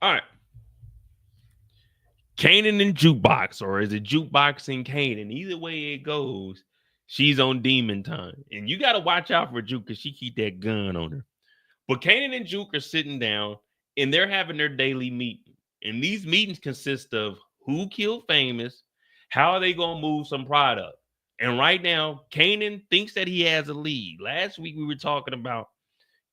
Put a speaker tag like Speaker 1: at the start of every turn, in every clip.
Speaker 1: All right. Kanan and Jukebox, or is it Jukebox and Kanan? Either way it goes, she's on demon time. And you got to watch out for Juke because she keep that gun on her. But Kanan and Juke are sitting down and they're having their daily meeting. And these meetings consist of who killed Famous, how are they going to move some product. And right now, Kanan thinks that he has a lead. Last week we were talking about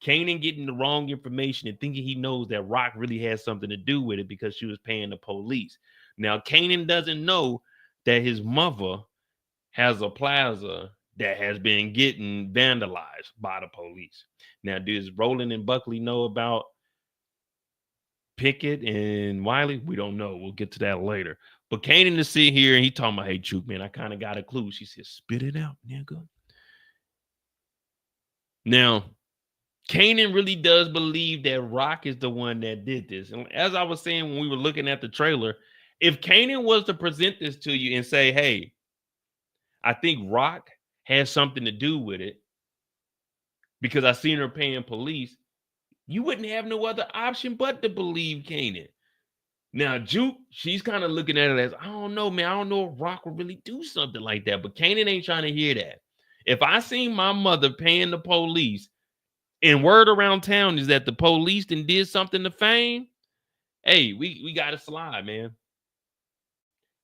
Speaker 1: Kanan getting the wrong information and thinking he knows that Rock really has something to do with it because she was paying the police. Now, Kanan doesn't know that his mother has a plaza that has been getting vandalized by the police. Now, does Roland and Buckley know about Pickett and Wiley? We don't know. We'll get to that later. But Kanan is sitting here and he talking about, hey, Juke, man, I kind of got a clue. She said, spit it out, nigga. Now, Kanan really does believe that Rock is the one that did this. And as I was saying when we were looking at the trailer, if Kanan was to present this to you and say, hey, I think Rock has something to do with it because I seen her paying police, you wouldn't have no other option but to believe Kanan. Now, Juke, she's kind of looking at it as, I don't know, man. I don't know if Rock would really do something like that. But Kanan ain't trying to hear that. If I seen my mother paying the police, and word around town is that the police then did something to Fame, hey, we got to slide, man.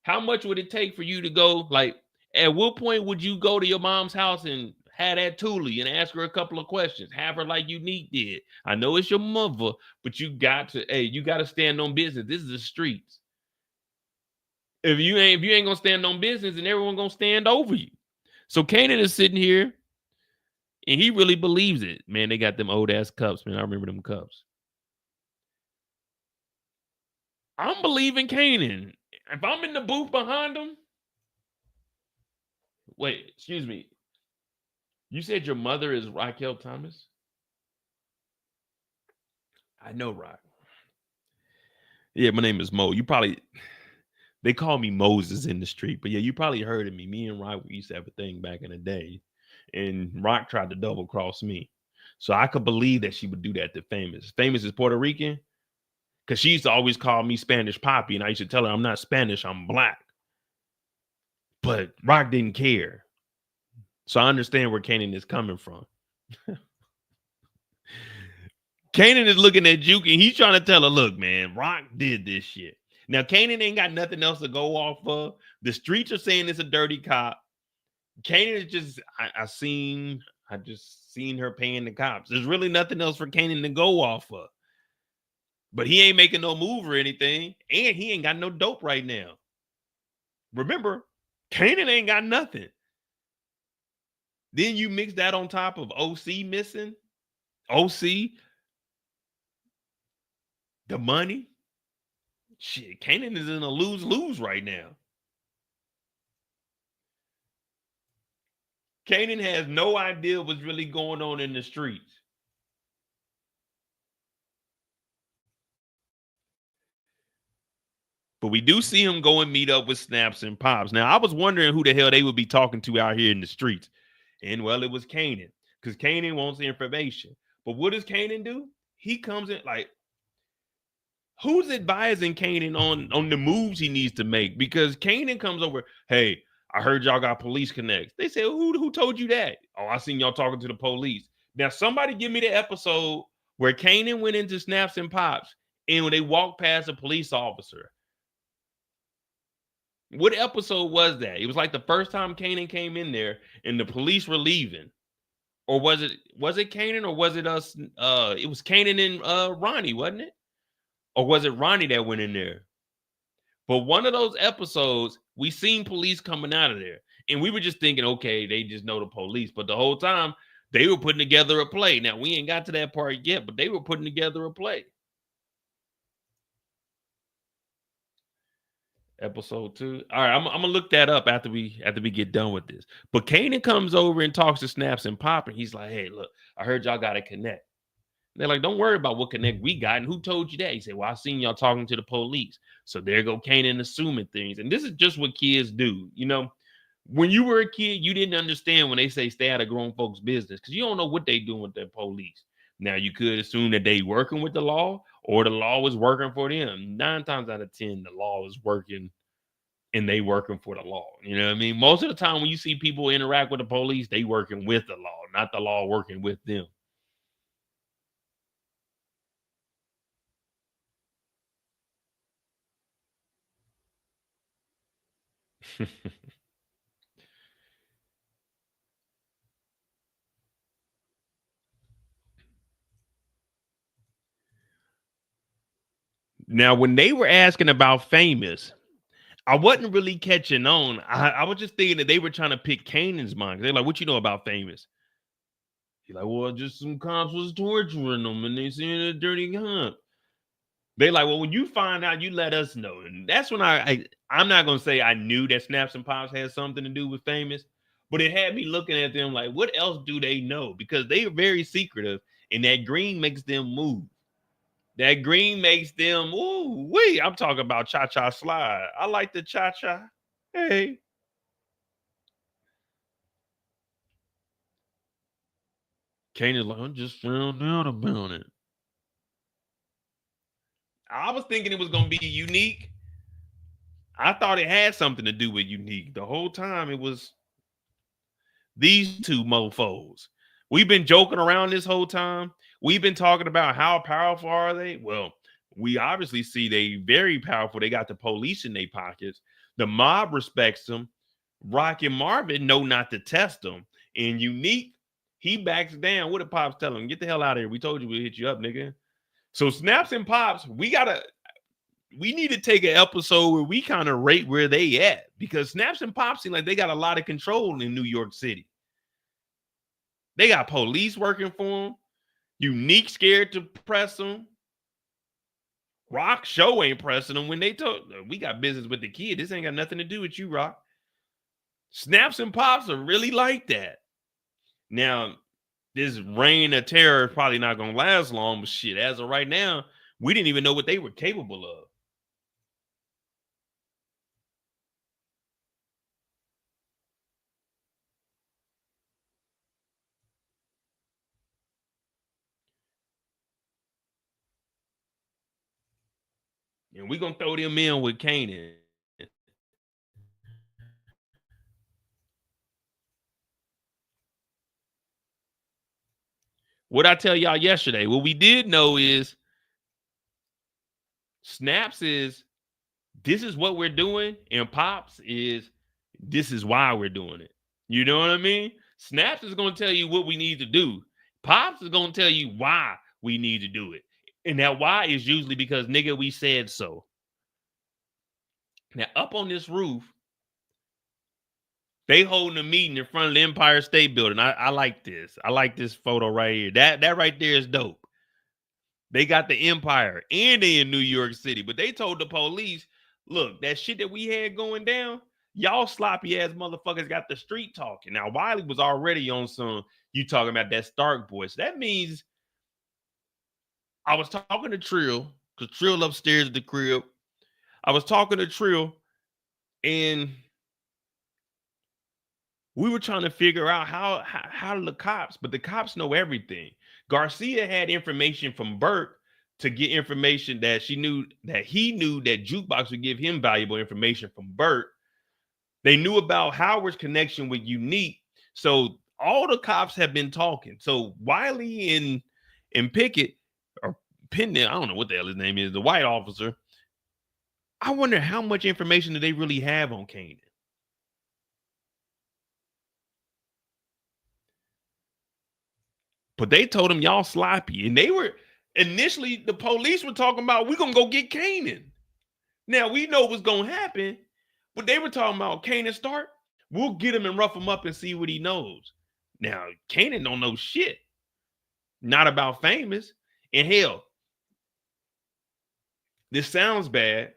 Speaker 1: How much would it take for you to go? Like, at what point would you go to your mom's house and have that Thule and ask her a couple of questions? Have her like Unique did. I know it's your mother, but you got to stand on business. This is the streets. If you ain't gonna stand on business, then everyone gonna stand over you. So Kanan is sitting here and he really believes it. Man, they got them old ass cups, man. I remember them cups. I'm believing Kanan. If I'm in the booth behind him, wait, excuse me. You said your mother is Raquel Thomas? I know, Rock. Yeah, my name is Mo. They call me Moses in the street, but yeah, you probably heard of me. Me and Rock, we used to have a thing back in the day, and Rock tried to double cross me. So I could believe that she would do that to Famous. Famous is Puerto Rican, because she used to always call me Spanish Poppy, and I used to tell her I'm not Spanish, I'm black. But Rock didn't care. So I understand where Kanan is coming from. Kanan is looking at Juke and he's trying to tell her, look, man, Rock did this shit. Now, Kanan ain't got nothing else to go off of. The streets are saying it's a dirty cop. Kanan is just, I just seen her paying the cops. There's really nothing else for Kanan to go off of. But he ain't making no move or anything. And he ain't got no dope right now. Remember, Kanan ain't got nothing. Then you mix that on top of OC missing. OC, the money. Shit, Kanan is in a lose-lose right now. Kanan has no idea what's really going on in the streets. But we do see him go and meet up with Snaps and Pops. Now, I was wondering who the hell they would be talking to out here in the streets. And, well, it was Kanan. Because Kanan wants the information. But what does Kanan do? He comes in like, who's advising Kanan on the moves he needs to make? Because Kanan comes over, hey, I heard y'all got police connects. They say, who told you that? Oh, I seen y'all talking to the police. Now, somebody give me the episode where Kanan went into Snaps and Pops and when they walked past a police officer. What episode was that? It was like the first time Kanan came in there and the police were leaving. Or was it Kanan or was it us? It was Kanan and Ronnie, wasn't it? Or was it Ronnie that went in there? But one of those episodes, we seen police coming out of there. And we were just thinking, okay, they just know the police. But the whole time, they were putting together a play. Now, we ain't got to that part yet, but they were putting together a play. Episode 2. All right, I'm gonna look that up after we get done with this. But Kanan comes over and talks to Snaps and Pop, and he's like, hey, look, I heard y'all got to connect. They're like, don't worry about what connect we got. And who told you that? He said, well, I seen y'all talking to the police. So there go Kanan assuming things. And this is just what kids do. You know, when you were a kid, you didn't understand when they say stay out of grown folks' business because you don't know what they doing with their police. Now, you could assume that they working with the law or the law was working for them. 9 times out of 10, the law is working and they working for the law. You know what I mean? Most of the time when you see people interact with the police, they working with the law, not the law working with them. Now, when they were asking about Famous, I wasn't really catching on. I was just thinking that they were trying to pick Kanan's mind. They're like, "What you know about Famous?" He's like, "Well, just some cops was torturing them and they seen a dirty hump." They like, "Well, when you find out, you let us know." And that's when I'm not gonna say I knew that Snaps and Pops had something to do with Famous, but it had me looking at them like, what else do they know? Because they are very secretive, and that green makes them move. That green makes them, ooh, wait. I'm talking about cha cha slide. I like the cha cha. Hey, Kane is like, I just found out about it. I was thinking it was gonna be unique. I thought it had something to do with unique. The whole time it was these two mofos. We've been joking around this whole time. We've been talking about how powerful are they? Well, we obviously see they very powerful. They got the police in their pockets. The mob respects them. Rock and Marvin know not to test them. And Unique, he backs down. What did Pops tell him? Get the hell out of here. We told you we'd hit you up, nigga. So Snaps and Pops, we need to take an episode where we kind of rate where they at, because Snaps and Pops seem like they got a lot of control in New York City. They got police working for them. Unique scared to press them. Rock show ain't pressing them when they told we got business with the kid. This ain't got nothing to do with you, Rock. Snaps and Pops are really like that. Now, this reign of terror is probably not gonna last long, but shit, as of right now, we didn't even know what they were capable of. And we're gonna throw them in with Kanan. What I tell y'all yesterday, what we did know is Snaps is this is what we're doing, and Pops is this is why we're doing it. You know what I mean? Snaps is gonna tell you what we need to do. Pops is gonna tell you why we need to do it. And that why is usually because nigga, we said so. Now, up on this roof, they holding a meeting in front of the Empire State Building. I like this. I like this photo right here. That right there is dope. They got the Empire and they in New York City, but they told the police, look, that shit that we had going down, y'all sloppy ass motherfuckers got the street talking. Now, Wiley was already on some, you talking about that Stark voice. That means I was talking to Trill, because Trill upstairs at the crib. I was talking to Trill, and we were trying to figure out how the cops, but the cops know everything. Garcia had information from Burke to get information that he knew that Jukebox would give him valuable information from Burke. They knew about Howard's connection with Unique. So all the cops have been talking. So Wiley and Pickett, or Pinnell, I don't know what the hell his name is, the white officer. I wonder how much information do they really have on Kanan? But they told him y'all sloppy. And they were initially, the police were talking about we're gonna go get Kanan. Now we know what's gonna happen, but they were talking about Kanan start. We'll get him and rough him up and see what he knows. Now, Kanan don't know shit. Not about Famous. And hell, this sounds bad.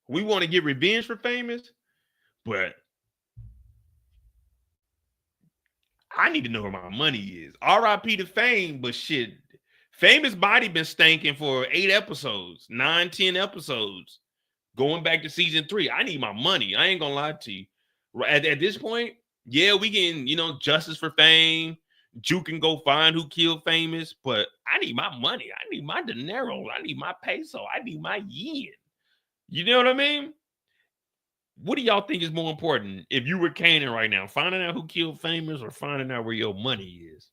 Speaker 1: We want to get revenge for Famous, but I need to know where my money is. RIP to Fame, but shit, Famous body been stanking for 8 episodes, 9, 10 episodes, going back to season 3. I need my money. I ain't gonna lie to you. At this point, yeah, we getting, justice for Fame. Juke can go find who killed Famous, but I need my money. I need my dinero. I need my peso. I need my yen. You know what I mean? What do y'all think is more important? If you were Kanan right now, finding out who killed Famous or finding out where your money is?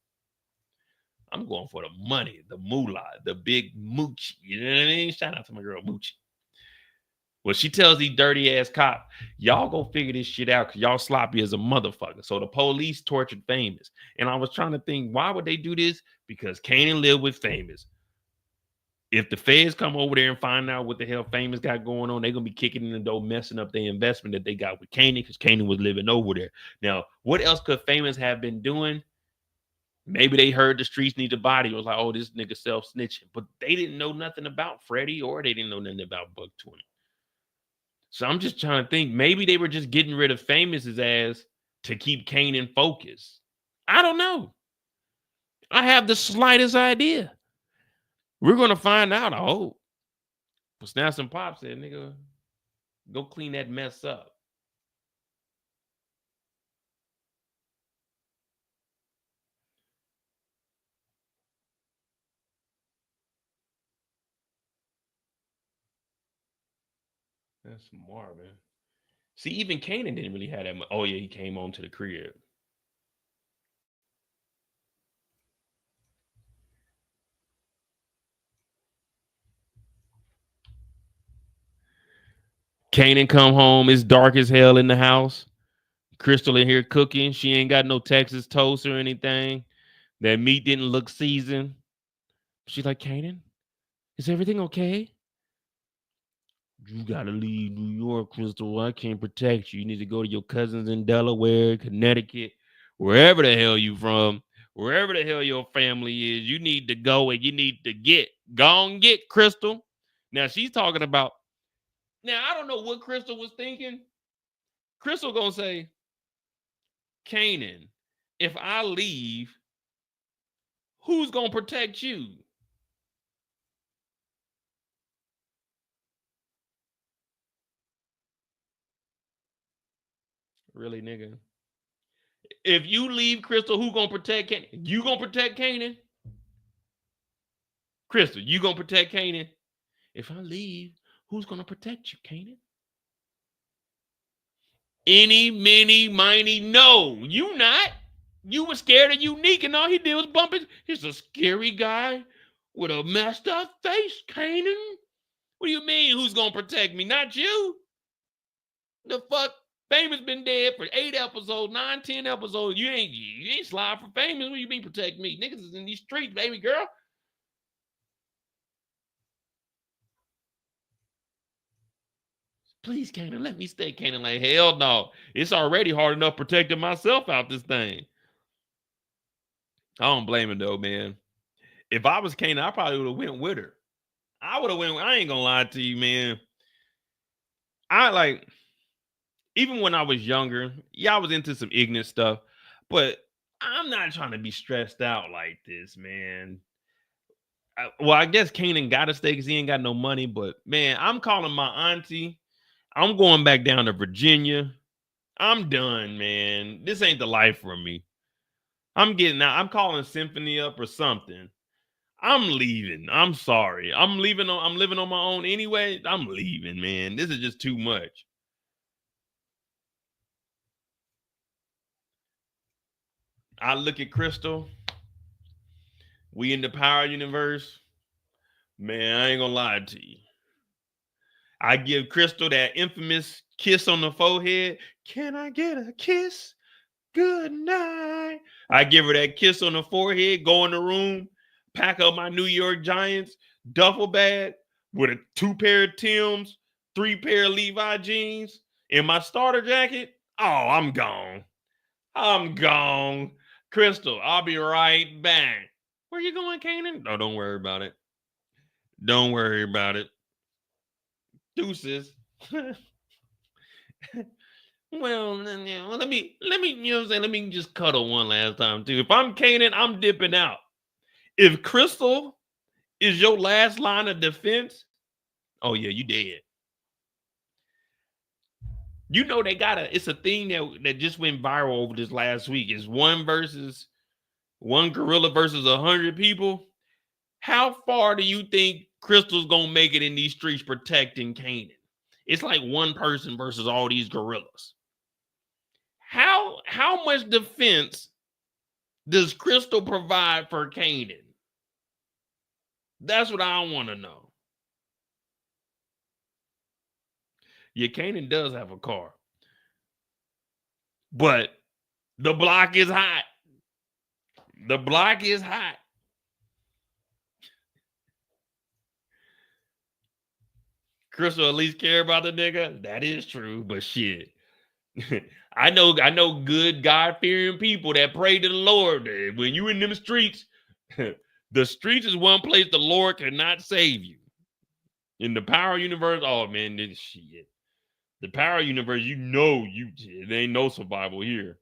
Speaker 1: I'm going for the money, the moolah, the big moochie. You know what I mean? Shout out to my girl Moochie. Well, she tells these dirty ass cop, y'all go figure this shit out because y'all sloppy as a motherfucker. So the police tortured Famous. And I was trying to think, why would they do this? Because Kanan lived with Famous. If the feds come over there and find out what the hell Famous got going on, they're going to be kicking in the door, messing up their investment that they got with Kanan because Kanan was living over there. Now, what else could Famous have been doing? Maybe they heard the streets need a body. It was like, oh, this nigga self-snitching. But they didn't know nothing about Freddie or they didn't know nothing about Buck 20. So I'm just trying to think. Maybe they were just getting rid of Famous's ass to keep Kanan focused. I don't know. I have the slightest idea. We're going to find out, I hope. But Snaps and Pop said, nigga, go clean that mess up. That's Marvin. See, even Kanan didn't really have that much. Oh, yeah, he came on to the crib. Kanan come home. It's dark as hell in the house. Crystal in here cooking. She ain't got no Texas toast or anything. That meat didn't look seasoned. She's like, Kanan, is everything okay? You gotta leave New York, Crystal. I can't protect you. You need to go to your cousins in Delaware, Connecticut, wherever the hell you from, wherever the hell your family is. You need to go and you need to go and get Crystal. Now she's talking about. Now I don't know what Crystal was thinking. Crystal gonna say, Kanan, if I leave, who's gonna protect you? Really, nigga? If you leave Crystal, who gonna protect Kanan? You gonna protect Kanan? Crystal, you gonna protect Kanan? If I leave, who's gonna protect you, Kanan? Any, many, miny, no. You not. You were scared of Unique, and all he did was bump it. He's a scary guy with a messed up face, Kanan. What do you mean? Who's gonna protect me? Not you. The fuck? Famous been dead for 8 episodes, 9, 10 episodes. You ain't slide for Famous. What do you mean protect me? Niggas is in these streets, baby girl. Please, Kanan, let me stay. Kanan, like, hell no. It's already hard enough protecting myself out this thing. I don't blame her though, man. If I was Kanan, I probably would have went with her. I would have went. I ain't gonna lie to you, man. I like, even when I was younger, yeah, I was into some ignorant stuff, but I'm not trying to be stressed out like this, man. Well, I guess Kanan got to stay because he ain't got no money, but man, I'm calling my auntie. I'm going back down to Virginia. I'm done, man. This ain't the life for me. I'm getting out. I'm calling Symphony up or something. I'm leaving. I'm sorry. I'm leaving. I'm living on my own anyway. I'm leaving, man. This is just too much. I look at Crystal. We in the Power Universe. Man, I ain't gonna lie to you. I give Crystal that infamous kiss on the forehead. Can I get a kiss? Good night. I give her that kiss on the forehead, go in the room, pack up my New York Giants duffel bag with a 2 pair of Timbs, 3 pair of Levi jeans, and my starter jacket. Oh, I'm gone. I'm gone. Crystal, I'll be right back. Where you going, Kanan? No, don't worry about it. Don't worry about it. Deuces. Well, let me, you know what I'm saying? Let me just cuddle one last time, too. If I'm Kanan, I'm dipping out. If Crystal is your last line of defense, oh, yeah, you dead. You know, it's a thing that just went viral over this last week. It's one versus one gorilla versus 100 people. How far do you think Crystal's gonna make it in these streets protecting Kanan? It's like one person versus all these gorillas. How much defense does Crystal provide for Kanan? That's what I want to know. Yeah, Kanan does have a car, but the block is hot. The block is hot. Crystal at least care about the nigga. That is true, but shit. I know good God-fearing people that pray to the Lord. When you in them streets, the streets is one place the Lord cannot save you. In the power universe, oh man, this shit. The power universe, there ain't no survival here.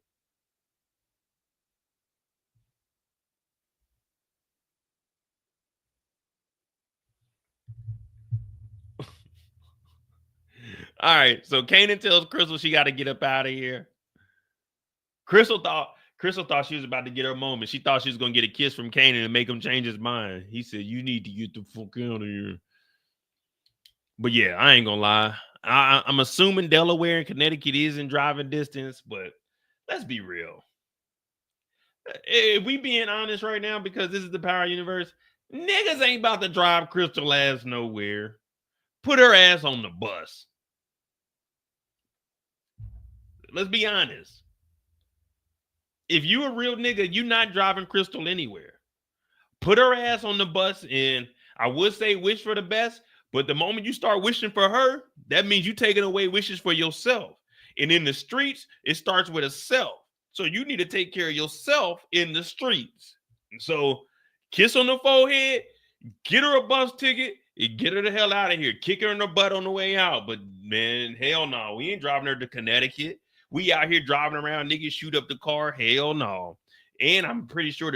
Speaker 1: All right, so Kanan tells Crystal she got to get up out of here. Crystal thought she was about to get her moment. She thought she was gonna get a kiss from Kanan and make him change his mind. He said, "You need to get the fuck out of here." But yeah, I ain't gonna lie. I'm assuming Delaware and Connecticut is in driving distance, but let's be real. If we being honest right now, because this is the power universe, niggas ain't about to drive Crystal ass nowhere. Put her ass on the bus. Let's be honest. If you a real nigga, you not driving Crystal anywhere. Put her ass on the bus, and I would say wish for the best, but the moment you start wishing for her, that means you taking away wishes for yourself. And in the streets, it starts with a self. So you need to take care of yourself in the streets. So kiss on the forehead, get her a bus ticket, and get her the hell out of here. Kick her in the butt on the way out. But man, hell no. We ain't driving her to Connecticut. We out here driving around, niggas shoot up the car. Hell no. And I'm pretty sure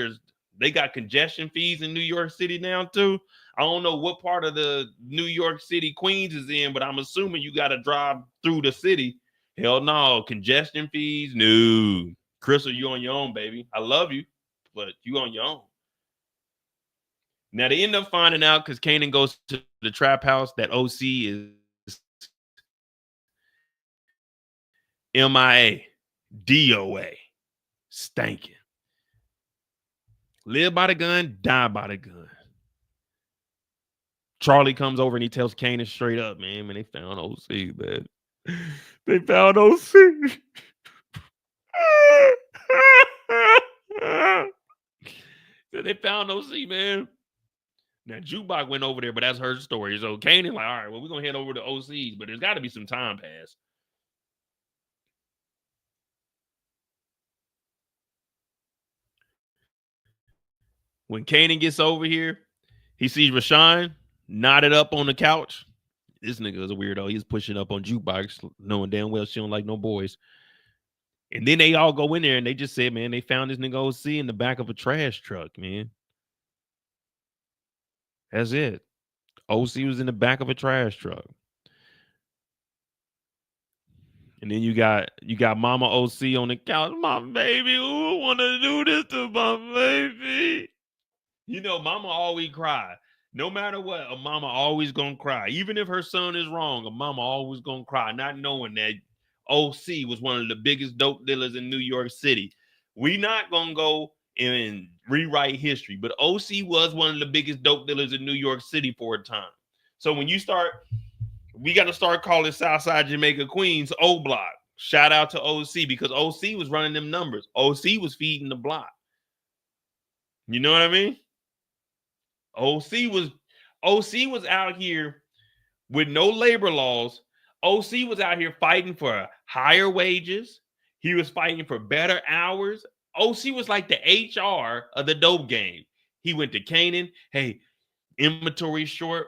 Speaker 1: they got congestion fees in New York City now too. I don't know what part of the New York City Queens is in, but I'm assuming you got to drive through the city. Hell no. Congestion fees? No. Crystal, you on your own, baby. I love you, but you on your own. Now, they end up finding out because Kanan goes to the trap house that OC is MIA, DOA, stankin'. Live by the gun, die by the gun. Charlie comes over and he tells Kanan straight up, man, they found OC, man. They found OC. They found OC, man. Now, Jukebox went over there, but that's her story. So Kanan like, all right, well, we're going to head over to OC's, but there's got to be some time pass. When Kanan gets over here, he sees Rashawn knotted up on the couch. This nigga is a weirdo. He's pushing up on Jukebox, knowing damn well she don't like no boys. And then they all go in there and they just said, man, they found this nigga OC in the back of a trash truck, man. That's it. OC was in the back of a trash truck. And then you got Mama OC on the couch. My baby, who want to do this to my baby? You know, Mama always cry. No matter what, a mama always gonna cry. Even if her son is wrong, a mama always gonna cry, not knowing that OC was one of the biggest dope dealers in New York City. We not gonna go and rewrite history, but OC was one of the biggest dope dealers in New York City for a time. So when you start, we got to start calling Southside Jamaica Queens O Block. Shout out to OC because OC was running them numbers. OC was feeding the block. You know what I mean? OC was out here with no labor laws. OC was out here fighting for higher wages. He was fighting for better hours. OC was like the HR of the dope game. He went to Kanan. Hey, inventory short.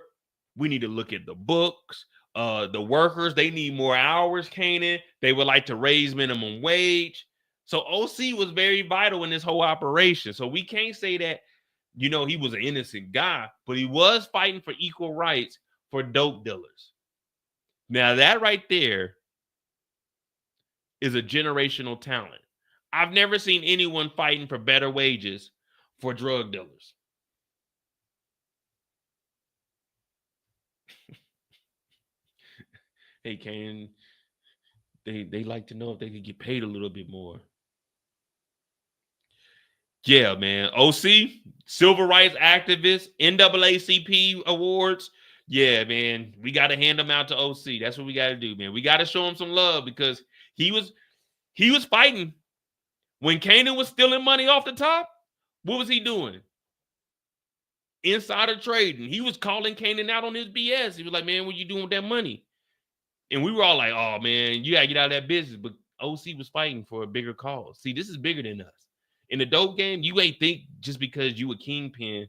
Speaker 1: We need to look at the books. The workers, they need more hours, Kanan. They would like to raise minimum wage. So OC was very vital in this whole operation. So we can't say that, you know, he was an innocent guy, but he was fighting for equal rights for dope dealers. Now, that right there is a generational talent. I've never seen anyone fighting for better wages for drug dealers. Hey, Kanan, they like to know if they could get paid a little bit more. Yeah, man. OC, civil rights activist, NAACP awards. Yeah, man. We got to hand them out to OC. That's what we got to do, man. We got to show him some love because he was fighting when Kanan was stealing money off the top. What was he doing? Insider trading. He was calling Kanan out on his BS. He was like, man, what you doing with that money? And we were all like, oh, man, you got to get out of that business. But OC was fighting for a bigger cause. See, this is bigger than us. In the dope game, you ain't think just because you a kingpin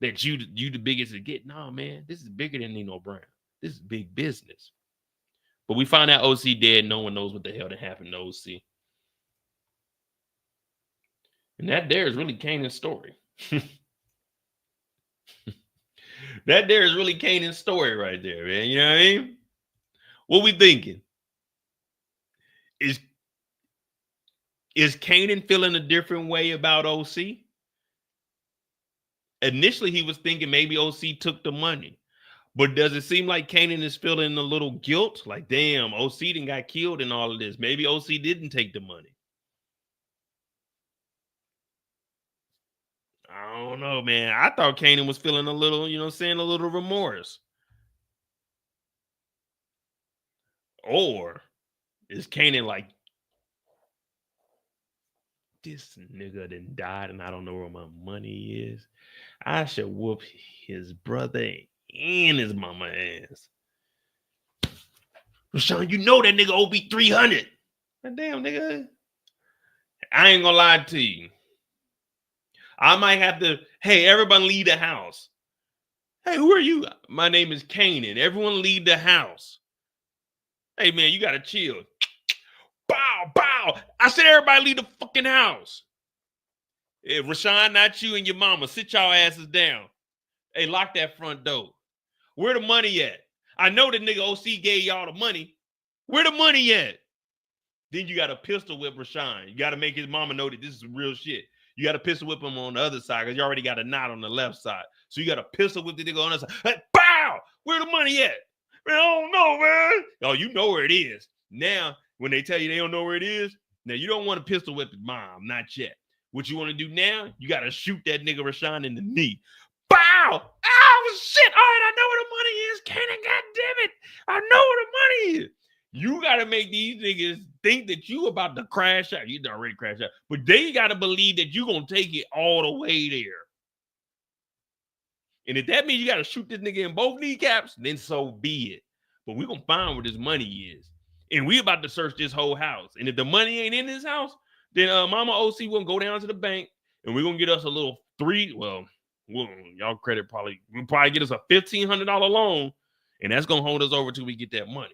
Speaker 1: that you the biggest to get. No, man, this is bigger than Nino Brown. This is big business. But we find out OC dead. No one knows what the hell that happened to OC. And that there is really Kanan's story. That there is really Kanan's story right there, man. You know what I mean? What we thinking? Is Kanan feeling a different way about OC? Initially, he was thinking maybe OC took the money. But does it seem like Kanan is feeling a little guilt? Like, damn, OC didn't got killed in all of this. Maybe OC didn't take the money. I don't know, man. I thought Kanan was feeling a little, you know what I'm saying, a little remorse. Or is Kanan like, this nigga done died and I don't know where my money is? I should whoop his brother and his mama ass. Rashawn, you know that nigga owe me 300. Damn, nigga. I ain't gonna lie to you. I might have to, hey, everybody leave the house. Hey, who are you? My name is Kanan. Everyone leave the house. Hey, man, you gotta chill. Bow, bow. I said everybody leave the fucking house. Hey, Rashawn, not you and your mama. Sit y'all asses down. Hey, lock that front door. Where the money at? I know the nigga OC gave y'all the money. Where the money at? Then you got to pistol whip Rashawn. You got to make his mama know that this is real shit. You got to pistol whip him on the other side because you already got a knot on the left side. So you got to pistol whip the nigga on the other side. Hey, bow! Where the money at? Man, I don't know, man. Oh, you know where it is. Now, when they tell you they don't know where it is, now you don't want to pistol whip his mom. Not yet. What you want to do now, you got to shoot that nigga Rashawn in the knee. Bow! Oh, shit. All right, I know where the money is. Kanan, goddammit. I know where the money is. You got to make these niggas think that you about to crash out. You already crashed out. But they got to believe that you going to take it all the way there. And if that means you got to shoot this nigga in both kneecaps, then so be it. But we're going to find where this money is. And we about to search this whole house. And if the money ain't in this house, then Mama OC will go down to the bank and we're going to get us a little y'all credit probably, we'll probably get us a $1,500 loan. And that's going to hold us over till we get that money.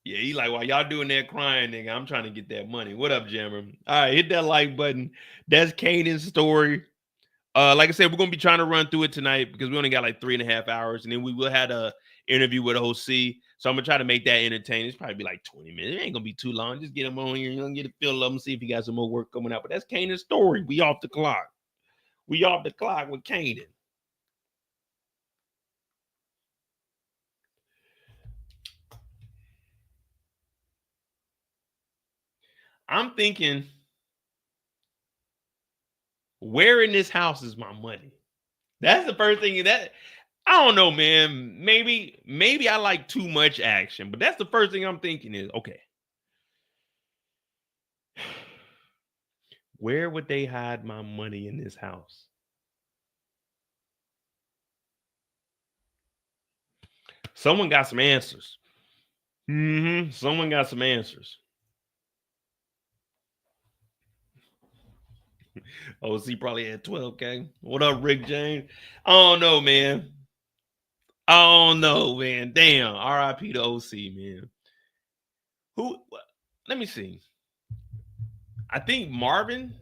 Speaker 1: Yeah, he like, while y'all doing that crying, nigga, I'm trying to get that money. What up, Jammer? All right, hit that like button. That's Kanan's story. Like I said, we're gonna be trying to run through it tonight because we only got like 3.5 hours, and then we will have a interview with OC. So I'm gonna try to make that entertaining. It's probably be like 20 minutes. It ain't gonna be too long. Just get him on here. You're gonna get a feel of him, see if he got some more work coming out. But that's Kanan's story. We off the clock. We off the clock with Kanan. I'm thinking, where in this house is my money? That's the first thing that I don't know, man. Maybe I like too much action, but that's the first thing I'm thinking is, okay, where would they hide my money in this house? Someone got some answers. Someone got some answers. OC probably had 12K. What up, Rick James? I don't know, man. Damn. RIP to OC, man. Let me see. I think Marvin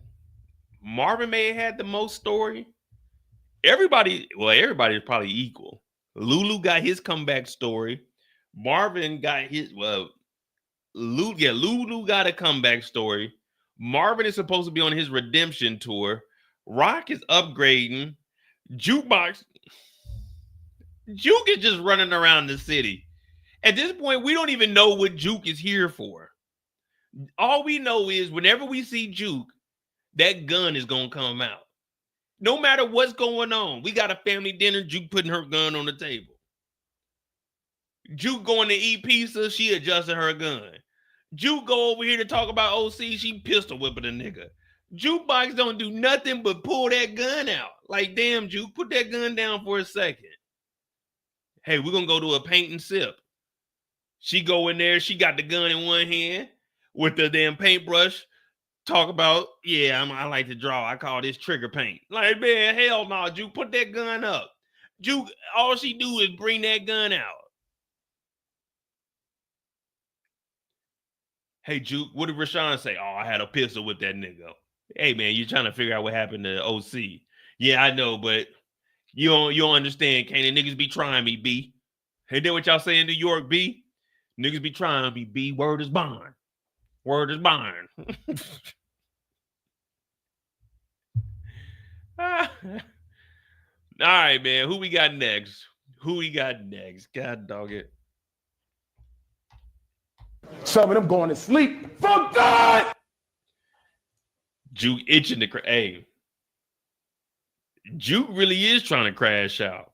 Speaker 1: may have had the most story. Everybody's probably equal. Lulu got his comeback story. Marvin got his Lulu got a comeback story. Marvin is supposed to be on his redemption tour. Rock is upgrading. Jukebox, Juke is just running around the city. At this point, we don't even know what Juke is here for. All we know is whenever we see Juke, that gun is gonna come out. No matter what's going on. We got a family dinner, Juke putting her gun on the table. Juke going to eat pizza, she adjusting her gun. Juke go over here to talk about OC, she pistol whipping a nigga. Jukebox don't do nothing but pull that gun out. Like, damn, Juke, put that gun down for a second. Hey, we're gonna go to a paint and sip. She go in there, she got the gun in one hand with the damn paintbrush. Talk about, yeah, I like to draw. I call this trigger paint. Like, man, hell no, Juke, put that gun up. Juke, all she do is bring that gun out. Hey, Juke, what did Rashawn say? Oh, I had a pistol with that nigga. Hey, man, you're trying to figure out what happened to OC. Yeah, I know, but you don't understand, Kanan. Niggas be trying me, B. Hey, that what y'all say in New York, B? Niggas be trying me, B. Word is bond. Word is bond. All right, man. Who we got next? God dog it.
Speaker 2: Some of them going to sleep. Fuck God!
Speaker 1: Juke itching to hey. Juke really is trying to crash out.